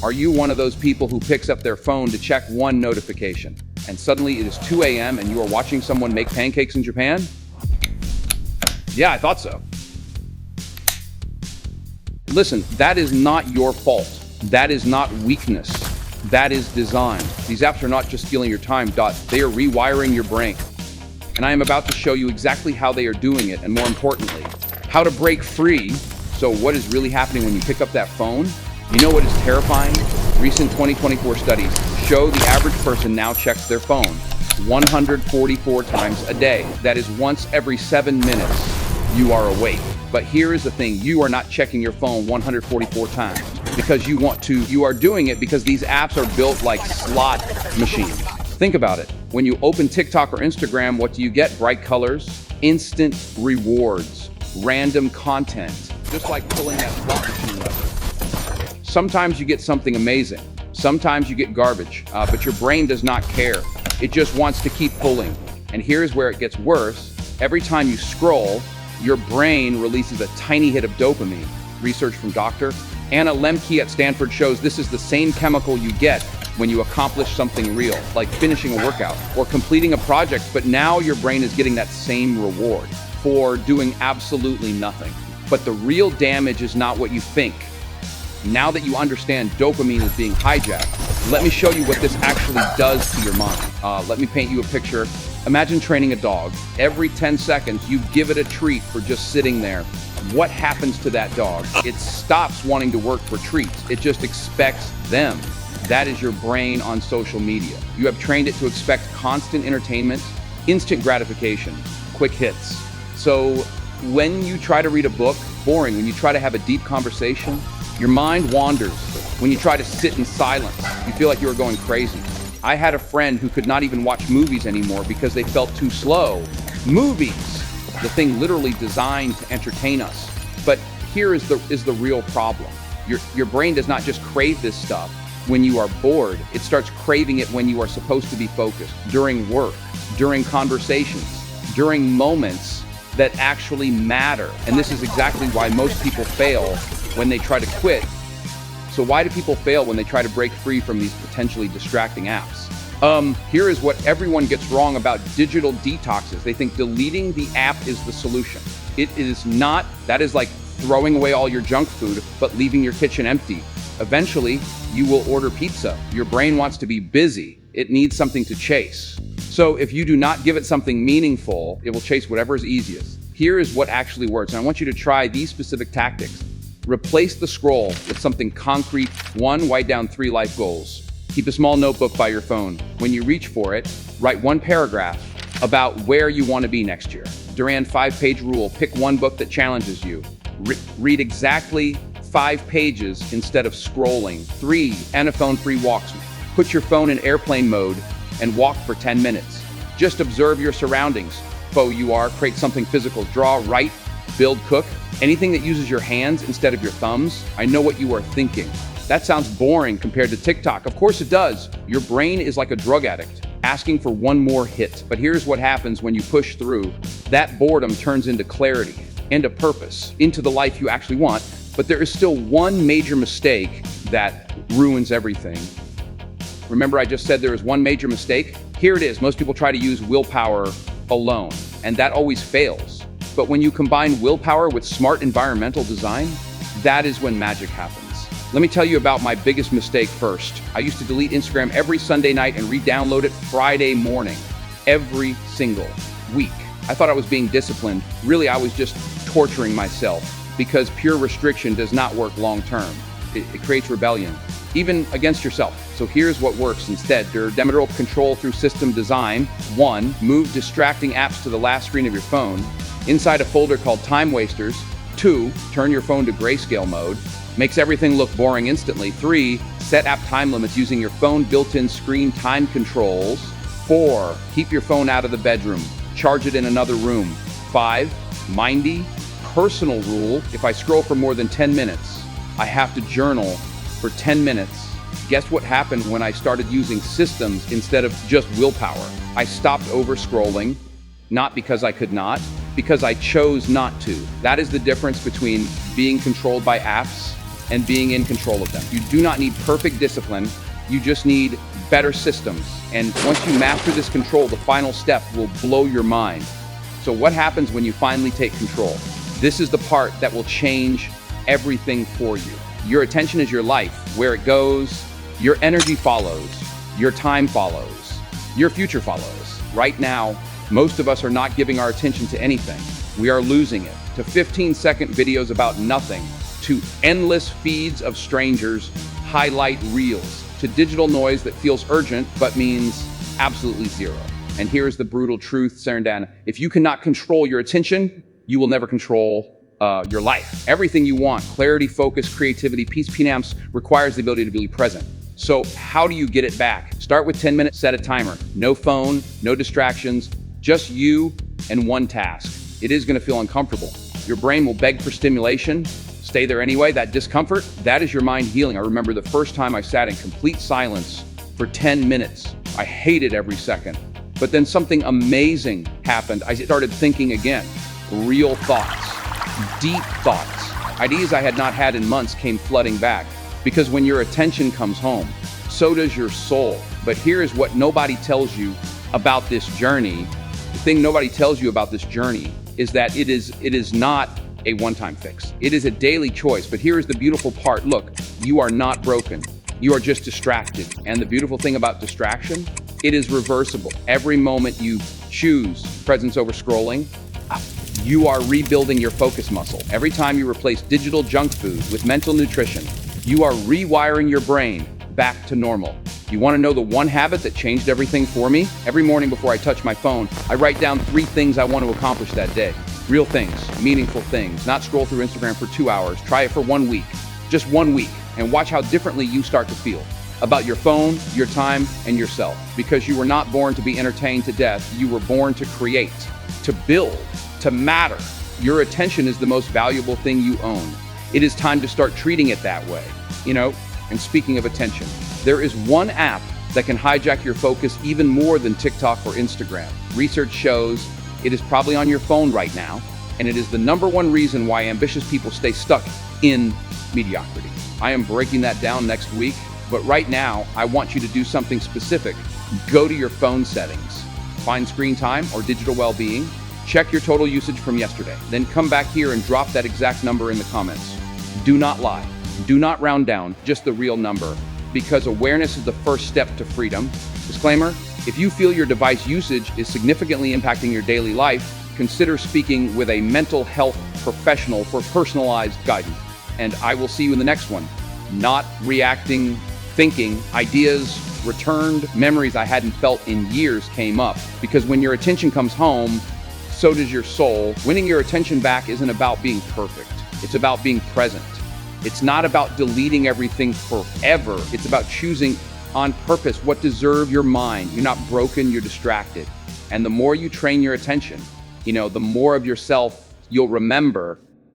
Are you one of those people who picks up their phone to check one notification, and suddenly it is 2 a.m. and you are watching someone make pancakes in Japan? Yeah, I thought so. Listen, that is not your fault. That is not weakness. That is design. These apps are not just stealing your time, they are rewiring your brain. And I am about to show you exactly how they are doing it, and more importantly, how to break free. So what is really happening when you pick up that phone? You know what is terrifying? Recent 2024 studies show the average person now checks their phone 144 times a day. That is once every 7 minutes you are awake. But here is the thing, you are not checking your phone 144 times because you want to. You are doing it because these apps are built like slot machines. Think about it. When you open TikTok or Instagram, what do you get? Bright colors, instant rewards, random content, just like pulling that slot machine lever. Sometimes you get something amazing. Sometimes you get garbage, but your brain does not care. It just wants to keep pulling. And here's where it gets worse. Every time you scroll, your brain releases a tiny hit of dopamine. Research from Dr. Anna Lemke at Stanford shows this is the same chemical you get when you accomplish something real, like finishing a workout or completing a project, but now your brain is getting that same reward for doing absolutely nothing. But the real damage is not what you think. Now that you understand dopamine is being hijacked, let me show you what this actually does to your mind. Let me paint you a picture. Imagine training a dog. Every 10 seconds, you give it a treat for just sitting there. What happens to that dog? It stops wanting to work for treats. It just expects them. That is your brain on social media. You have trained it to expect constant entertainment, instant gratification, quick hits. So when you try to read a book, boring. When you try to have a deep conversation, your mind wanders. When you try to sit in silence, you feel like you are going crazy. I had a friend who could not even watch movies anymore because they felt too slow. Movies, the thing literally designed to entertain us. But here is the real problem. Your brain does not just crave this stuff when you are bored. It starts craving it when you are supposed to be focused, during work, during conversations, during moments that actually matter. And this is exactly why most people fail when they try to quit. So why do people fail when they try to break free from these potentially distracting apps? Here is what everyone gets wrong about digital detoxes. They think deleting the app is the solution. It is not. That is like throwing away all your junk food, but leaving your kitchen empty. Eventually, you will order pizza. Your brain wants to be busy. It needs something to chase. So if you do not give it something meaningful, it will chase whatever is easiest. Here is what actually works. And I want you to try these specific tactics. Replace the scroll with something concrete. 1, write down 3 life goals. Keep a small notebook by your phone. When you reach for it, write 1 paragraph about where you want to be next year. Duran 5-page rule, pick 1 book that challenges you. Read exactly 5 pages instead of scrolling. 3, end a phone-free walks. Put your phone in airplane mode and walk for 10 minutes. Just observe your surroundings. Create something physical. Draw, write, build, cook. Anything that uses your hands instead of your thumbs. I know what you are thinking. That sounds boring compared to TikTok. Of course it does. Your brain is like a drug addict, asking for one more hit. But here's what happens when you push through. That boredom turns into clarity, into purpose, into the life you actually want. But there is still one major mistake that ruins everything. Remember I just said there is one major mistake? Here it is. Most people try to use willpower alone, and that always fails. But when you combine willpower with smart environmental design, that is when magic happens. Let me tell you about my biggest mistake first. I used to delete Instagram every Sunday night and re-download it Friday morning, every single week. I thought I was being disciplined. Really, I was just torturing myself because pure restriction does not work long term. It creates rebellion, even against yourself. So here's what works instead. Dimensional control through system design. 1, move distracting apps to the last screen of your phone inside a folder called Time Wasters. 2, turn your phone to grayscale mode. Makes everything look boring instantly. 3, set app time limits using your phone built-in screen time controls. 4, keep your phone out of the bedroom. Charge it in another room. 5, mindy, personal rule. If I scroll for more than 10 minutes, I have to journal for 10 minutes. Guess what happened when I started using systems instead of just willpower? I stopped over-scrolling, not because I could not, because I chose not to. That is the difference between being controlled by apps and being in control of them. You do not need perfect discipline. You just need better systems. And once you master this control, the final step will blow your mind. So what happens when you finally take control? This is the part that will change everything for you. Your attention is your life. Where it goes, your energy follows, your time follows, your future follows. Right now, most of us are not giving our attention to anything. We are losing it to 15-second videos about nothing, to endless feeds of strangers, highlight reels, to digital noise that feels urgent but means absolutely zero. And here's the brutal truth, Sarandan. If you cannot control your attention, you will never control your life. Everything you want, clarity, focus, creativity, peace, PNAMS, requires the ability to be present. So how do you get it back? Start with 10 minutes, set a timer. No phone, no distractions, just you and one task. It is gonna feel uncomfortable. Your brain will beg for stimulation. Stay there anyway. That discomfort, that is your mind healing. I remember the first time I sat in complete silence for 10 minutes. I hated every second. But then something amazing happened. I started thinking again. Real thoughts, deep thoughts, ideas I had not had in months came flooding back. Because when your attention comes home, so does your soul. But here is what nobody tells you about this journey. The thing nobody tells you about this journey is that it is not a one-time fix. It is a daily choice. But here is the beautiful part. Look, you are not broken. You are just distracted. And the beautiful thing about distraction, it is reversible. Every moment you choose presence over scrolling, you are rebuilding your focus muscle. Every time you replace digital junk food with mental nutrition, you are rewiring your brain back to normal. You want to know the one habit that changed everything for me? Every morning before I touch my phone, I write down 3 things I want to accomplish that day. Real things, meaningful things, not scroll through Instagram for 2 hours. Try it for 1 week, just 1 week, and watch how differently you start to feel about your phone, your time, and yourself. Because you were not born to be entertained to death. You were born to create, to build, to matter. Your attention is the most valuable thing you own. It is time to start treating it that way. And speaking of attention, there is one app that can hijack your focus even more than TikTok or Instagram. Research shows it is probably on your phone right now, and it is the #1 reason why ambitious people stay stuck in mediocrity. I am breaking that down next week, but right now, I want you to do something specific. Go to your phone settings, find screen time or digital well-being, check your total usage from yesterday, then come back here and drop that exact number in the comments. Do not lie. Do not round down, just the real number, because awareness is the first step to freedom. Disclaimer, if you feel your device usage is significantly impacting your daily life, consider speaking with a mental health professional for personalized guidance. And I will see you in the next one. Not reacting, thinking, ideas returned, memories I hadn't felt in years came up. Because when your attention comes home, so does your soul. Winning your attention back isn't about being perfect. It's about being present. It's not about deleting everything forever. It's about choosing on purpose what deserves your mind. You're not broken, you're distracted. And the more you train your attention, the more of yourself you'll remember,